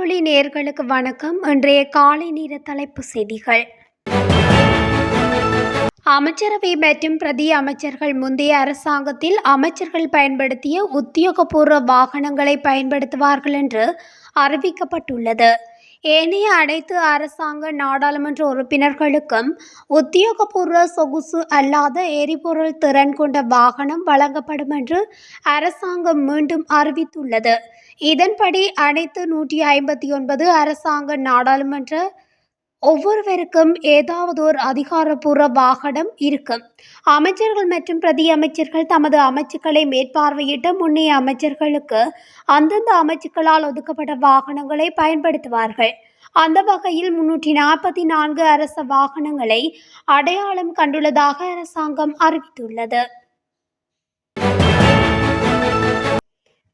காணொளி நேயர்களுக்கு வணக்கம். இன்றைய காலை நேர தலைப்பு செய்திகள். அமைச்சரவை மற்றும் பிரதி அமைச்சர்கள் முந்தைய அரசாங்கத்தில் அமைச்சர்கள் பயன்படுத்திய உத்தியோகபூர்வ வாகனங்களை பயன்படுத்துவார்கள் என்று அறிவிக்கப்பட்டுள்ளது. ஏனைய அனைத்து அரசாங்க நாடாளுமன்ற உறுப்பினர்களுக்கும் உத்தியோகபூர்வ சொகுசு அல்லாத எரிபொருள் திறன் கொண்ட வாகனம் வழங்கப்படும் என்று அரசாங்கம் மீண்டும் அறிவித்துள்ளது. இதன்படி அனைத்து 159 அரசாங்க நாடாளுமன்ற ஒவ்வொருவருக்கும் ஏதாவது ஒரு அதிகாரப்பூர்வ வாகனம் இருக்கும். அமைச்சர்கள் மற்றும் பிரதி அமைச்சர்கள் தமது அமைச்சுக்களை மேற்பார்வையிட்ட முன்னைய அமைச்சர்களுக்கு அந்தந்த அமைச்சுக்களால் ஒதுக்கப்பட்ட வாகனங்களை பயன்படுத்துவார்கள். அந்த வகையில் 344 அரச வாகனங்களை அடையாளம் கண்டுள்ளதாக அரசாங்கம் அறிவித்துள்ளது.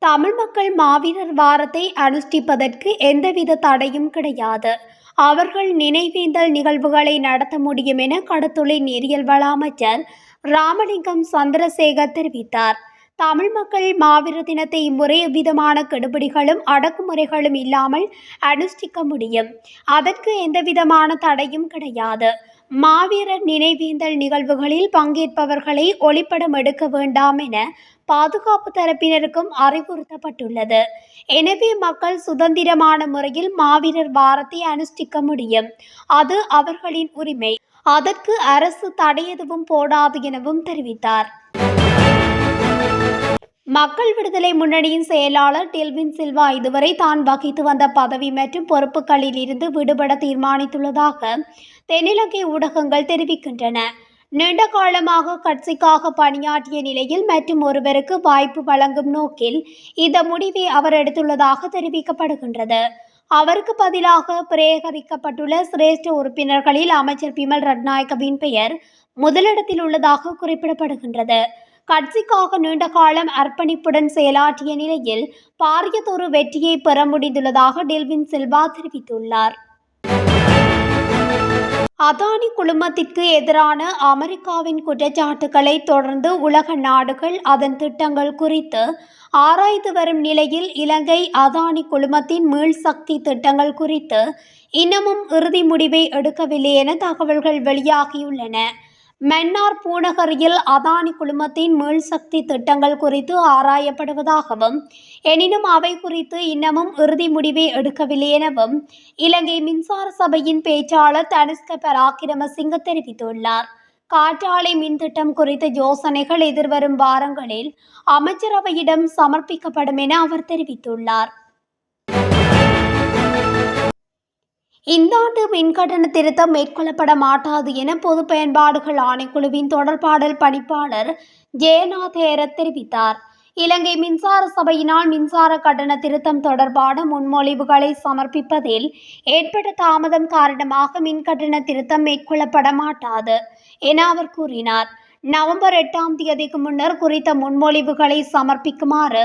தமிழ் மக்கள் மாவீரர் வாரத்தை அனுஷ்டிப்பதற்கு எந்தவித தடையும் கிடையாது. அவர்கள் நினைவேந்தல் நிகழ்வுகளை நடத்த முடியும் என கடத்தொலை நீரியல் வள அமைச்சர் ராமலிங்கம் சந்திரசேகர் தெரிவித்தார். தமிழ் மக்கள் மாவீரர் தினத்தை இம்முறை எவ்விதமான கெடுபிடிகளும் அடக்குமுறைகளும் இல்லாமல் அனுஷ்டிக்க முடியும். அதற்கு எந்தவிதமான தடையும் கிடையாது. மாவீரர் நினைவேந்தல் நிகழ்வுகளில் பங்கேற்பவர்களை ஒளிப்படம் எடுக்க வேண்டாம் என பாதுகாப்பு தரப்பினருக்கும் அறிவுறுத்தப்பட்டுள்ளது. எனவே மக்கள் சுதந்திரமான முறையில் மாவீரர் வாரத்தை அனுஷ்டிக்க முடியும். அது அவர்களின் உரிமை. அதற்கு அரசு தடை எதுவும் போடாது எனவும் தெரிவித்தார். மக்கள் விடுதலை முன்னணியின் செயலாளர் டெல்வின் சில்வா இதுவரை தான் வகித்து வந்த பதவி மற்றும் பொறுப்புகளில் இருந்து விடுபட தீர்மானித்துள்ளதாக தென்னிலங்கை ஊடகங்கள் தெரிவிக்கின்றன. நீண்ட காலமாக கட்சிக்காக பணியாற்றிய நிலையில் மற்றும் ஒருவருக்கு வாய்ப்பு வழங்கும் நோக்கில் இந்த முடிவை அவர் எடுத்துள்ளதாக தெரிவிக்கப்படுகின்றது. அவருக்கு பதிலாக பிரேகரிக்கப்பட்டுள்ள சிரேஷ்ட உறுப்பினர்களில் அமைச்சர் பிமல் ரட்நாயக்கவின் பெயர் முதலிடத்தில் உள்ளதாக குறிப்பிடப்படுகின்றது. கட்சிக்காக நீண்ட காலம் அர்ப்பணிப்புடன் செயலாற்றிய நிலையில் பாரியதொரு வெற்றியை பெற முடிந்துள்ளதாக டெல்வின் சில்வா தெரிவித்துள்ளார். அதானி குழுமத்திற்கு எதிரான அமெரிக்காவின் குற்றச்சாட்டுகளை தொடர்ந்து உலக நாடுகள் அதன் திட்டங்கள் குறித்து ஆராய்ந்து வரும் நிலையில் இலங்கை அதானி குழுமத்தின் மீள்சக்தி திட்டங்கள் குறித்து இன்னமும் இறுதி முடிவை எடுக்கவில்லை என தகவல்கள் வெளியாகியுள்ளன. மன்னார் பூநகரியில் அதானி குழுமத்தின் மீள்சக்தி திட்டங்கள் குறித்து ஆராயப்படுவதாகவும் எனினும் அவை குறித்து இன்னமும் இறுதி முடிவை எடுக்கவில்லை எனவும் இலங்கை மின்சார சபையின் பேச்சாளர் தனுஷ்க பராக்கிரமசிங்க தெரிவித்துள்ளார். காற்றாலை மின் திட்டம் குறித்த யோசனைகள் எதிர்வரும் வாரங்களில் அமைச்சரவையிடம் சமர்ப்பிக்கப்படும் என அவர் தெரிவித்துள்ளார். இந்த ஆண்டு மின்கட்டண திருத்தம் மேற்கொள்ளப்பட மாட்டாது என பொது பயன்பாடுகள் ஆணைக்குழுவின் தொடர்பாடல் பணிப்பாளர் ஜெயநாத் ஹேரத் தெரிவித்தார். இலங்கை மின்சார சபையினால் மின்சார கட்டண திருத்தம் தொடர்பான முன்மொழிவுகளை சமர்ப்பிப்பதில் ஏற்பட்ட தாமதம் காரணமாக மின்கட்டண திருத்தம் மேற்கொள்ளப்பட மாட்டாது என அவர் கூறினார். நவம்பர் 8ஆம் தேதிக்கு முன்னர் குறித்த முன்மொழிவுகளை சமர்ப்பிக்குமாறு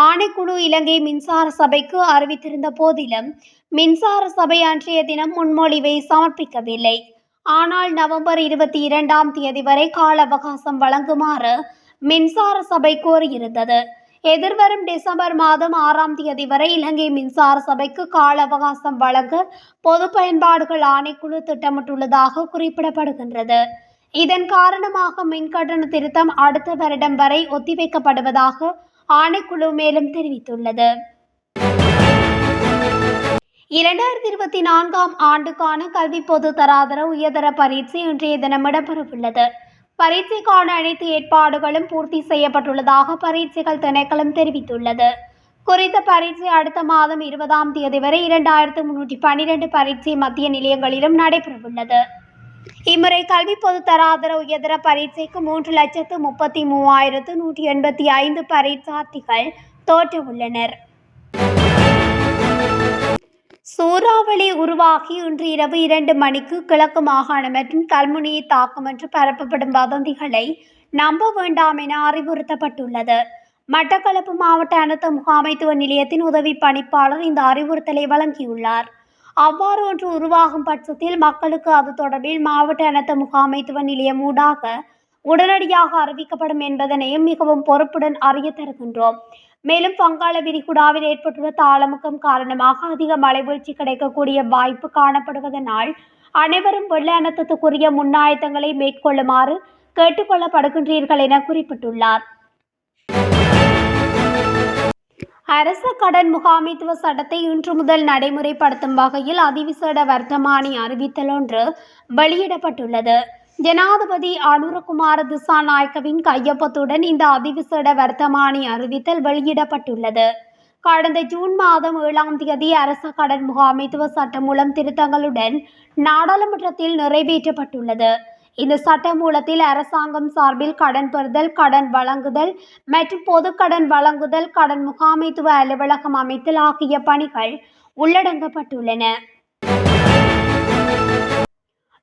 ஆணைக்குழு இலங்கை மின்சார சபைக்கு அறிவித்திருந்த போதிலும் மின்சார சபை அன்றைய தினம் முன்மொழிவை சமர்ப்பிக்கவில்லை. ஆனால் நவம்பர் 22ஆம் தேதி வரை கால அவகாசம் வழங்குமாறு மின்சார சபை கோரியிருந்தது. எதிர்வரும் டிசம்பர் மாதம் 6ஆம் தேதி வரை இலங்கை மின்சார சபைக்கு கால அவகாசம் வழங்க பொது பயன்பாடுகள் ஆணைக்குழு திட்டமிட்டுள்ளதாக குறிப்பிடப்படுகின்றது. இதன் காரணமாக மின்கட்டண திருத்தம் அடுத்த வருடம் வரை ஒத்திவைக்கப்படுவதாக ஆணைக்குழு மேலும் தெரிவித்துள்ளது. 2024ஆம் ஆண்டுக்கான கல்வி பொது தராதர உயர்தர பரீட்சை இன்றைய தினம் இடம்பெறவுள்ளது. பரீட்சைக்கான அனைத்து ஏற்பாடுகளும் பூர்த்தி செய்யப்பட்டுள்ளதாக பரீட்சைகள் திணைக்களம் தெரிவித்துள்ளது. குறித்த பரீட்சை அடுத்த மாதம் 20ஆம் தேதி வரை 2312 பரீட்சை மத்திய நிலையங்களிலும் நடைபெறவுள்ளது. இம்முறை கல்வி பொது தராதர உயர்தர பரீட்சைக்கு 3,33,185 பரீட்சார்த்திகள் தோற்ற உள்ளனர். சூறாவளி உருவாகி இன்று இரவு 2 மணிக்கு கிழக்கு மாகாணம் மற்றும் கல்முனையை தாக்கும் என்று பரப்பப்படும் வதந்திகளை நம்ப வேண்டாம் என அறிவுறுத்தப்பட்டுள்ளது. மட்டக்களப்பு மாவட்ட அனர்த்த முகாமைத்துவ நிலையத்தின் உதவி பணிப்பாளர் இந்த அறிவுறுத்தலை வழங்கியுள்ளார். அவ்வாறு ஒன்று உருவாகும் பட்சத்தில் மக்களுக்கு அது தொடர்பில் மாவட்ட அனர்த்த முகாமைத்துவ நிலையம் ஊடாக உடனடியாக அறிவிக்கப்படும் என்பதனையும் மிகவும் பொறுப்புடன் அறிய தருகின்றோம். மேலும் வங்காள விரிகுடாவில் ஏற்பட்டுள்ள தாளமுக்கம் காரணமாக அதிக மழைவீழ்ச்சி கிடைக்கக்கூடிய வாய்ப்பு காணப்படுவதனால் அனைவரும் வெள்ள அனர்த்தத்துக்குரிய முன்னாயத்தங்களை மேற்கொள்ளுமாறு கேட்டுக்கொள்ளப்படுகின்றீர்கள் என குறிப்பிட்டுள்ளார். அரச கடன் முகாமைத்துவ சட்டத்தை இன்று முதல் நடைமுறைப்படுத்தும் வகையில் அதிவிசேட வர்த்தமானி அறிவித்தல் ஒன்று வெளியிடப்பட்டுள்ளது. ஜனாதிபதி அனுரகுமார திசாநாயக்கவின் கையொப்பத்துடன் இந்த அதிவிசேட வர்த்தமானி அறிவித்தல் வெளியிடப்பட்டுள்ளது. கடந்த ஜூன் மாதம் 7ஆம் தேதி அரச கடன் முகாமைத்துவ சட்டம் மூலம் திருத்தங்களுடன் நாடாளுமன்றத்தில் நிறைவேற்றப்பட்டுள்ளது. இந்த சட்ட மூலத்தில் அரசாங்கம் சார்பில் கடன் பெறுதல், கடன் வழங்குதல் மற்றும் பொது கடன் வழங்குதல், கடன் முகாமைத்துவ அலுவலகம் அமைத்தல் ஆகிய பணிகள் உள்ளடங்கப்பட்டுள்ளன.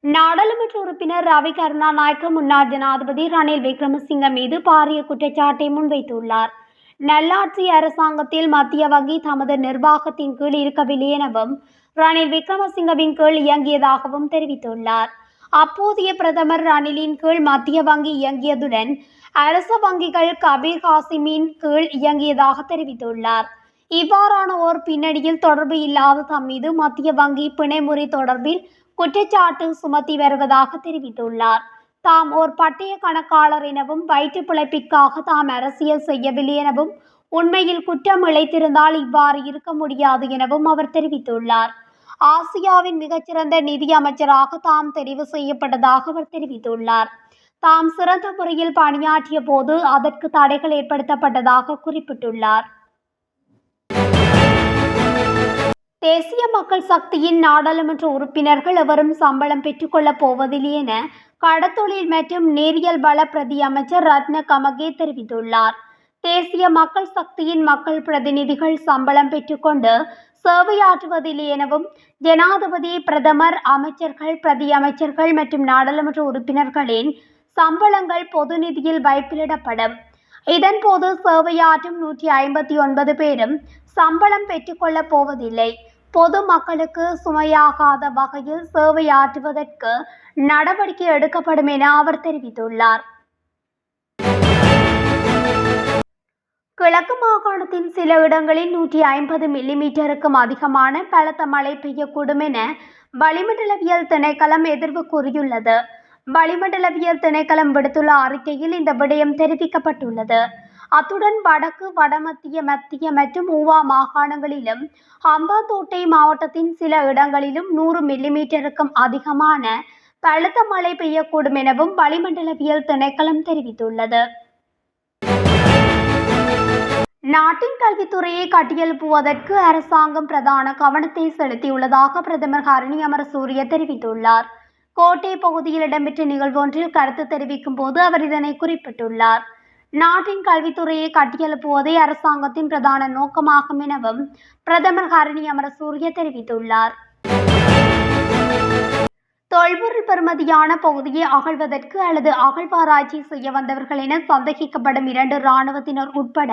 நாடாளுமன்ற உறுப்பினர் ரவி கருணாநாயக்க முன்னாள் ஜனாதிபதி ரணில் விக்ரமசிங்க மீது பாரிய குற்றச்சாட்டை முன்வைத்துள்ளார். நல்லாட்சி அரசாங்கத்தில் மத்திய வங்கி தமது நிர்வாகத்தின் கீழ் இருக்கவில்லை எனவும் ரணில் விக்ரமசிங்கவின் கீழ் இயங்கியதாகவும் தெரிவித்துள்ளார். அப்போதைய பிரதமர் ரணிலின் கீழ் மத்திய வங்கி இயங்கியதுடன் அரச வங்கிகள் கபீர் ஹாசிமின் கீழ் இயங்கியதாக தெரிவித்துள்ளார். இவ்வாறான ஓர் பின்னணியில் தொடர்பு இல்லாத தம் மீது மத்திய வங்கி பிணைமுறை தொடர்பில் குற்றச்சாட்டு சுமத்தி வருவதாக தெரிவித்துள்ளார். தாம் ஓர் பட்டய கணக்காளர் எனவும் வயிற்று பிழைப்பிற்காக தாம் அரசியல் செய்யவில்லை எனவும் உண்மையில் குற்றம் இழைத்திருந்தால் இவ்வாறு இருக்க முடியாது எனவும் அவர் தெரிவித்துள்ளார். ஆசியாவின் மிகச்சிறந்த நிதி அமைச்சராக தாம் தெரிவு செய்யப்பட்டதாக அவர் தெரிவித்துள்ளார். தாம் சிறந்த முறையில் பணியாற்றிய போது அதற்கு தடைகள் ஏற்படுத்தப்பட்டதாக குறிப்பிட்டுள்ளார். தேசிய மக்கள் சக்தியின் நாடாளுமன்ற உறுப்பினர்கள் எவரும் சம்பளம் பெற்றுக்கொள்ளப் போவதில்லை என கடத்தொழில் மற்றும் நேரியல் வள பிரதி அமைச்சர் ரத்ன கமகே தெரிவித்துள்ளார். தேசிய மக்கள் சக்தியின் மக்கள் பிரதிநிதிகள் சம்பளம் பெற்றுக்கொண்டு சேவையாற்றுவதில்லை எனவும் ஜனாதிபதி, பிரதமர், அமைச்சர்கள், பிரதி அமைச்சர்கள் மற்றும் நாடாளுமன்ற உறுப்பினர்களின் சம்பளங்கள் பொது நிதியில் வைப்பிலிடப்படும். இதன்போது சேவையாற்றும் 159 பேரும் சம்பளம் பெற்றுக்கொள்ளப் போவதில்லை. பொது மக்களுக்கு சுமையாகாத வகையில் சேவையாற்றுவதற்கு நடவடிக்கை எடுக்கப்படும் என அவர் தெரிவித்துள்ளார். கிழக்கு மாகாணத்தின் சில இடங்களில் 150 மில்லிமீட்டருக்கும் அதிகமான பலத்த மழை பெய்யக்கூடும் என வளிமண்டலவியல் திணைக்களம் எதிர்வு கூறியுள்ளது. வளிமண்டலவியல் திணைக்களம் விடுத்துள்ள அறிக்கையில் இந்த விடயம் தெரிவிக்கப்பட்டுள்ளது. அத்துடன் வடக்கு, வடமத்திய, மத்திய மற்றும் ஊவா மாகாணங்களிலும் ஹம்பாந்தோட்டை மாவட்டத்தின் சில இடங்களிலும் 100 மில்லிமீட்டருக்கும் அதிகமான பலத்த மழை பெய்யக்கூடும் எனவும் வளிமண்டலவியல் திணைக்களம் தெரிவித்துள்ளது. நாட்டின் கல்வித்துறையை கட்டியெழுப்புவதற்கு அரசாங்கம் பிரதான கவனத்தை செலுத்தியுள்ளதாக பிரதமர் ஹரணி அமரசூரிய தெரிவித்துள்ளார். கோட்டை பகுதியில் இடம்பெற்ற நிகழ்வொன்றில் கருத்து தெரிவிக்கும் போது அவர் இதனை குறிப்பிட்டுள்ளார். நாட்டின் கல்வித்துறையை கட்டியெழுப்புவதே அரசாங்கத்தின் பிரதான நோக்கமாகும் எனவும் பிரதமர் ஹரணி அமரசூரிய தெரிவித்துள்ளார். தொல்பொருள் பெறுமதியான பகுதியை அகழ்வதற்கு அல்லது அகழ்வாராய்ச்சி செய்ய வந்தவர்கள் என சந்தேகிக்கப்படும் 2 இராணுவத்தினர் உட்பட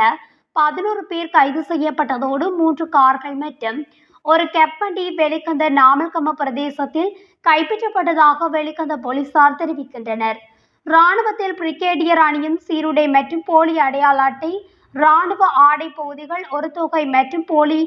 11 பேர் கைது செய்யப்பட்டதோடு 3 கார்கள் மற்றும் ஒரு கெப்பண்டி வெளிக்கந்த நாமல்கம பிரதேசத்தில் கைப்பற்றப்பட்டதாக வெளிக்கந்த போலீசார் தெரிவிக்கின்றனர். இராணுவத்தில் பிரிகேடியர் அணியும் சீருடை மற்றும் போலி அடையாள அட்டை, இராணுவ ஆடை பகுதிகள், ஒரு தொகை மற்றும் போலி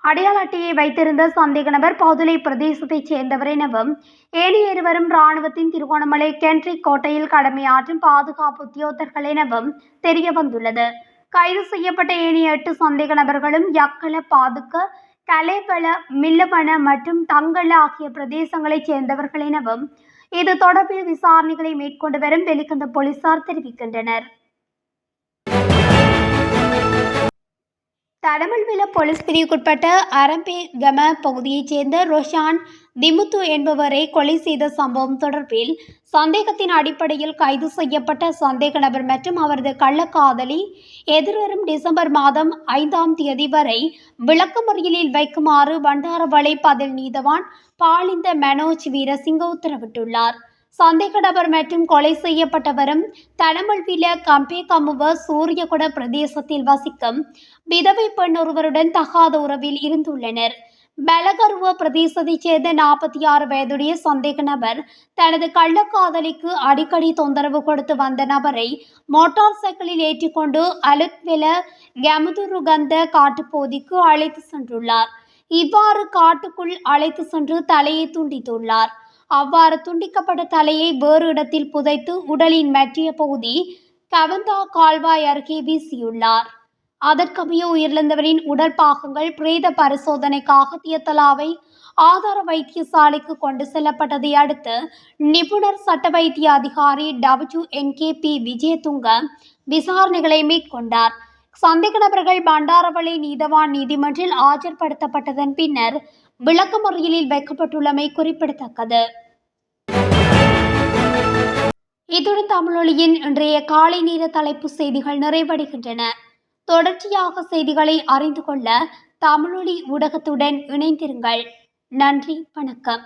அடையாள அட்டையை வைத்திருந்த சந்தேக நபர் பதுளை பிரதேசத்தைச் சேர்ந்தவர் எனவும் ஏனைய இருவரும் இராணுவத்தின் திருகோணமலை கென்ட்ரிக் கோட்டையில் கடமையாற்றும் பாதுகாப்பு உத்தியோகத்தர்கள் எனவும் தெரிய வந்துள்ளது. கைது செய்யப்பட்ட ஏனைய 8 சந்தேக நபர்களும் யக்கல, பாதுக்க, கலேவல, மில்லவன மற்றும் தங்கள ஆகிய பிரதேசங்களைச் சேர்ந்தவர்கள் எனவும் இது தொடர்பில் விசாரணைகளை மேற்கொண்டு வரும் வெளிக்கந்த போலீசார் தெரிவிக்கின்றனர். தடமல்வில போலீஸ் பிரிவுக்குட்பட்ட அரம்பேகம பகுதியைச் சேர்ந்த ரோஷான் திமுத்து என்பவரை கொலை செய்த சம்பவம் தொடர்பில் சந்தேகத்தின் அடிப்படையில் கைது செய்யப்பட்ட சந்தேக நபர் மற்றும் அவரது கள்ளக்காதலி எதிர்வரும் டிசம்பர் மாதம் 5ஆம் தேதி வரை விளக்கமறியலில் வைக்குமாறு பண்டாரவளை பதில் நீதவான் பாலிந்த மனோஜ் வீரசிங்க உத்தரவிட்டுள்ளார். சந்தேக நபர் மற்றும் கொலை செய்யப்பட்டவரும் தடமல்வில கம்பேகமுவ சூரியகுட பிரதேசத்தில் வசிக்கும் விதவை பெண் ஒருவருடன் தகாத உறவில் இருந்துள்ளனர். பெலகருவ பிரதேசத்தைச் சேர்ந்த 46 வயதுடைய சந்தேக நபர் தனது கள்ளக்காதலிக்கு அடிக்கடி தொந்தரவு கொடுத்து வந்த நபரை மோட்டார் சைக்கிளில் ஏற்றிக்கொண்டு அலுத்வெல கமுதுருகந்த காட்டுப்பகுதிக்கு அழைத்து சென்றுள்ளார். இவ்வாறு காட்டுக்குள் அழைத்து சென்று தலையை துண்டித்துள்ளார். அவ்வாறு துண்டிக்கப்பட்ட தலையை வேறு இடத்தில் புதைத்து உடலின் மற்றிய பகுதி கவந்தா கால்வாய் அருகே வீசியுள்ளார். அதற்கமைய உயிரிழந்தவரின் உடல் பாகங்கள் பிரேத பரிசோதனைக்காக தியத்தலாவை ஆதார வைத்தியசாலைக்கு கொண்டு செல்லப்பட்டதை அடுத்து நிபுணர் சட்ட வைத்திய அதிகாரி WNKP விஜயதுங்க விசாரணைகளை மேற்கொண்டார். சந்தேக நபர்கள் பண்டாரவளை நீதவான் நீதிமன்றில் ஆஜர்படுத்தப்பட்டதன் பின்னர் விளக்கமறியலில் வைக்கப்பட்டுள்ளமை குறிப்பிடத்தக்கது. இத்துடன் தமிழொலியின் இன்றைய காலை நேர தலைப்பு செய்திகள் நிறைவடைகின்றன. தொடர்ச்சியாக செய்திகளை அறிந்து கொள்ள தமிழொலி ஊடகத்துடன் இணைந்திருங்கள். நன்றி, வணக்கம்.